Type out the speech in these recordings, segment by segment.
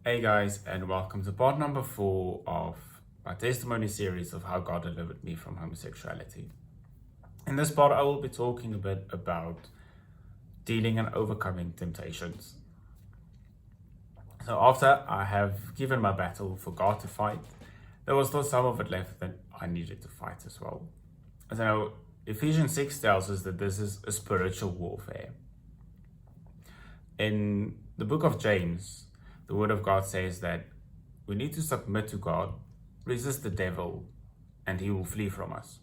Hey guys, and welcome to part number 4 of my testimony series of how God delivered me from homosexuality. In this part, I will be talking a bit about dealing and overcoming temptations. So after I have given my battle for God to fight, there was still some of it left that I needed to fight as well. So Ephesians 6 tells us that this is a spiritual warfare. In the book of James, the word of God says that we need to submit to God, resist the devil, and he will flee from us.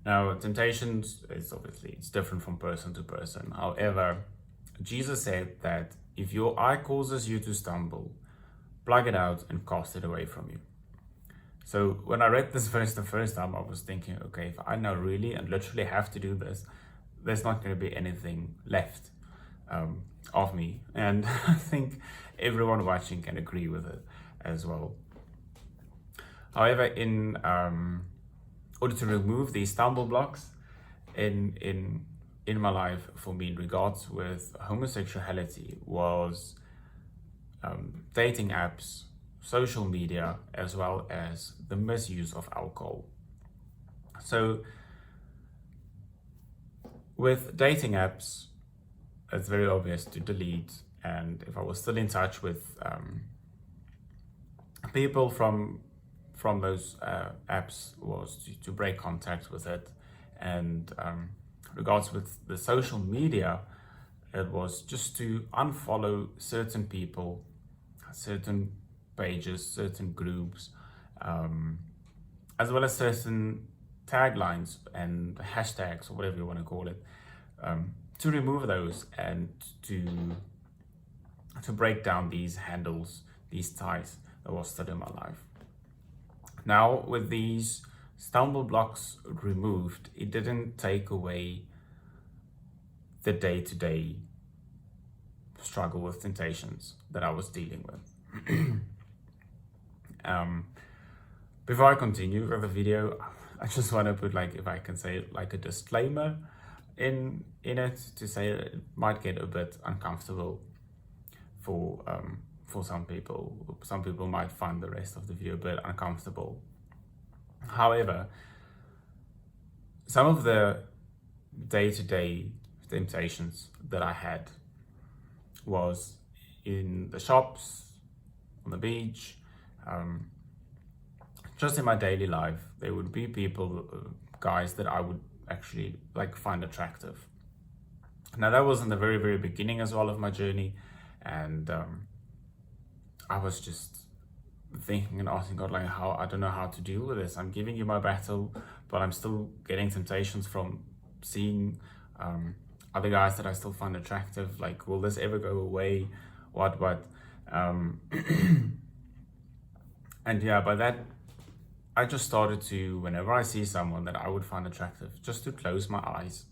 Now, temptations is obviously, it's different from person to person. However, Jesus said that if your eye causes you to stumble, plug it out and cast it away from you. So when I read this verse the first time, I was thinking, okay, if I now really and literally have to do this, there's not going to be anything left of me. And I think everyone watching can agree with it as well. However, in order to remove these stumble blocks in my life, for me in regards with homosexuality, was dating apps, social media, as well as the misuse of alcohol. So with dating apps, it's very obvious to delete, and if I was still in touch with people from those apps, was to break contact with it. And regards with the social media, it was just to unfollow certain people, certain pages, certain groups, as well as certain taglines and hashtags, or whatever you want to call it, to remove those and to break down these handles, these ties that was still in my life. Now, with these stumble blocks removed, it didn't take away the day-to-day struggle with temptations that I was dealing with. Before I continue with the video, I just want to put, like, if I can say it, like a disclaimer in it, to say that it might get a bit uncomfortable for some people. Some people might find the rest of the video a bit uncomfortable. However, some of the day-to-day temptations that I had was in the shops, on the beach, just in my daily life. There would be people, guys that I would actually find attractive. Now, that was in the very, very beginning as well of my journey, and I was just thinking and asking God, like, how, I don't know how to deal with this. I'm giving you my battle, but I'm still getting temptations from seeing other guys that I still find attractive. Like, will this ever go away? What? And yeah, by that, I just started to, whenever I see someone that I would find attractive, just to close my eyes.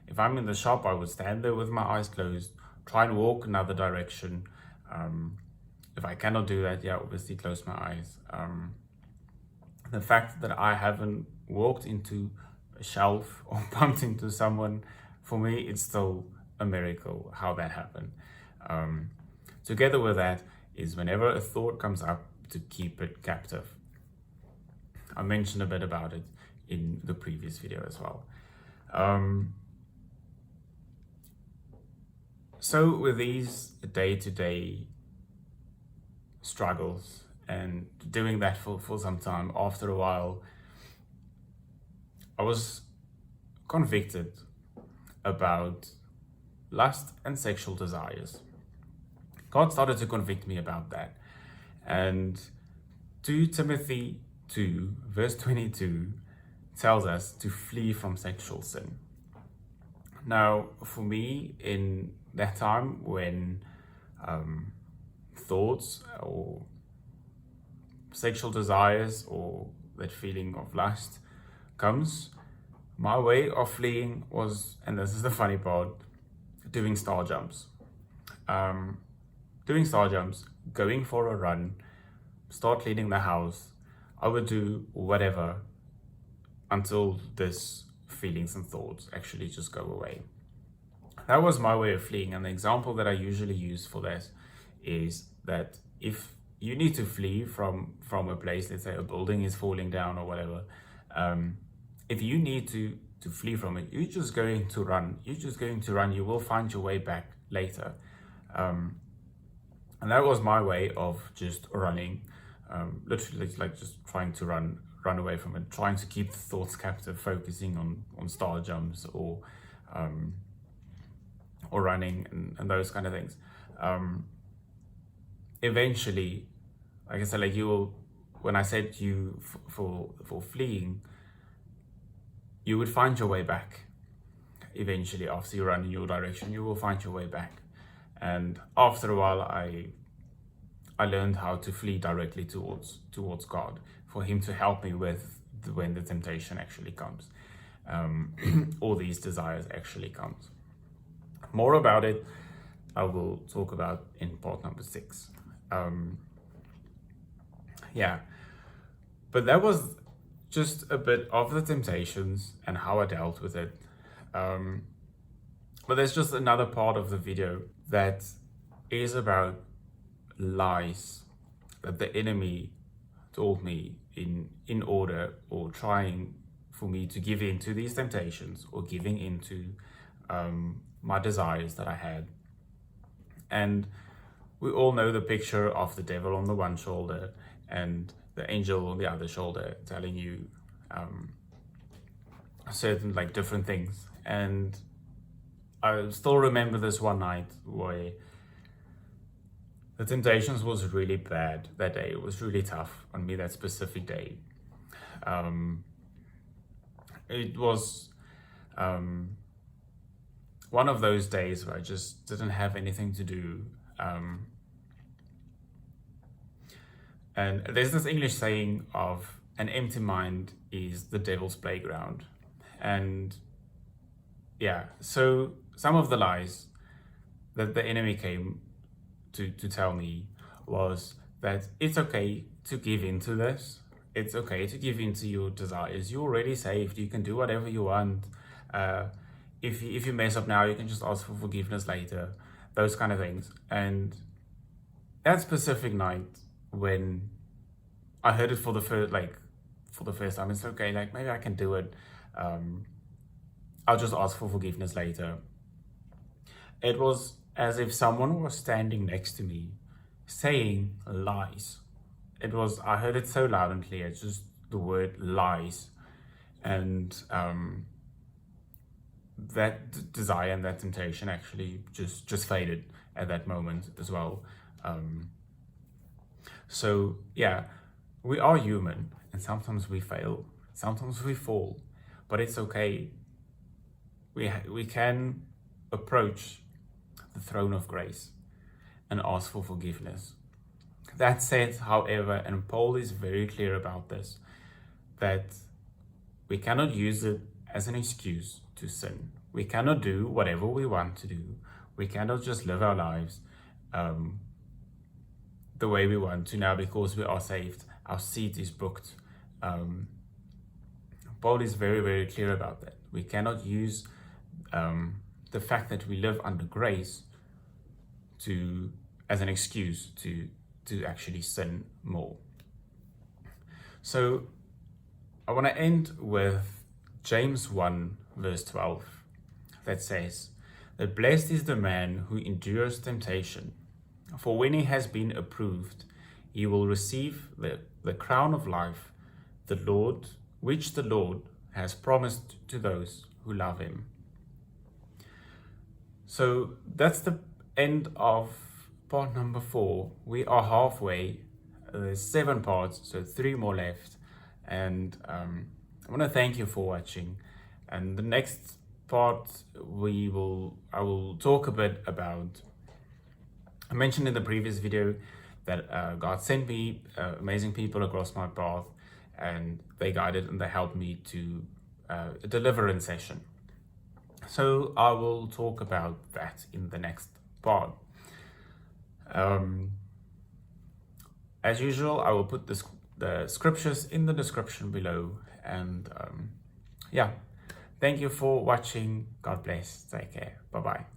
If I'm in the shop, I would stand there with my eyes closed, try and walk another direction. If I cannot do that, yeah, obviously close my eyes. The fact that I haven't walked into a shelf or bumped into someone, for me, it's still a miracle how that happened. Together with that is whenever a thought comes up, to keep it captive. I mentioned a bit about it in the previous video as well. So with these day-to-day struggles and doing that for some time, after a while, I was convicted about lust and sexual desires. God started to convict me about that. And 2 Timothy 2 verse 22 tells us to flee from sexual sin. Now, for me, in that time when thoughts or sexual desires or that feeling of lust comes, my way of fleeing was, and this is the funny part, doing star jumps. Going for a run, start cleaning the house. I would do whatever until this feelings and thoughts actually just go away. That was my way of fleeing, and the example that I usually use for that is that if you need to flee from a place, let's say a building is falling down or whatever, if you need to flee from it, you're just going to run. You will find your way back later. And that was my way of just running, literally like just trying to run away from it, trying to keep the thoughts captive, focusing on star jumps or running and those kind of things. Eventually, like I said, like when I said you for fleeing, you would find your way back. Eventually, after you run in your direction, you will find your way back. And after a while, I learned how to flee directly towards God, for Him to help me with when the temptation actually comes, or these desires actually comes. More about it, I will talk about in part number 6. But that was just a bit of the temptations and how I dealt with it. But there's just another part of the video that is about lies that the enemy told me in order, or trying for me to give in to these temptations, or giving into my desires that I had. And we all know the picture of the devil on the one shoulder and the angel on the other shoulder telling you certain like different things. And I still remember this one night where the temptations was really bad that day. It was really tough on me that specific day. It was one of those days where I just didn't have anything to do. And there's this English saying of an empty mind is the devil's playground. And so some of the lies that the enemy came to tell me was that it's okay to give into this. It's okay to give into your desires. You're already saved. You can do whatever you want. If you mess up now, you can just ask for forgiveness later. Those kind of things. And that specific night, when I heard it for the first time, it's okay. Like, maybe I can do it. I'll just ask for forgiveness later. It was as if someone was standing next to me saying lies. I heard it so loud and clear. It's just the word lies. And that desire and that temptation actually just faded at that moment as well. So yeah, we are human, and sometimes we fail, sometimes we fall, but it's okay. We can approach the throne of grace and ask for forgiveness. That said, however, and Paul is very clear about this, that we cannot use it as an excuse to sin. We cannot do whatever we want to do. We cannot just live our lives the way we want to now because we are saved. Our seat is booked. Paul is very, very clear about that. We cannot use the fact that we live under grace as an excuse to actually sin more. So I want to end with James 1 verse 12 that says that blessed is the man who endures temptation, for when he has been approved, he will receive the crown of life, which the Lord has promised to those who love him. So that's the end of part number 4. We are halfway. There's 7 parts, so 3 more left. And I want to thank you for watching. And the next part, I will talk a bit about, I mentioned in the previous video that God sent me amazing people across my path, and they guided and they helped me to a deliverance session. So I will talk about that in the next part. As usual, I will put the scriptures in the description below. And thank you for watching. God bless. Take care. Bye-bye.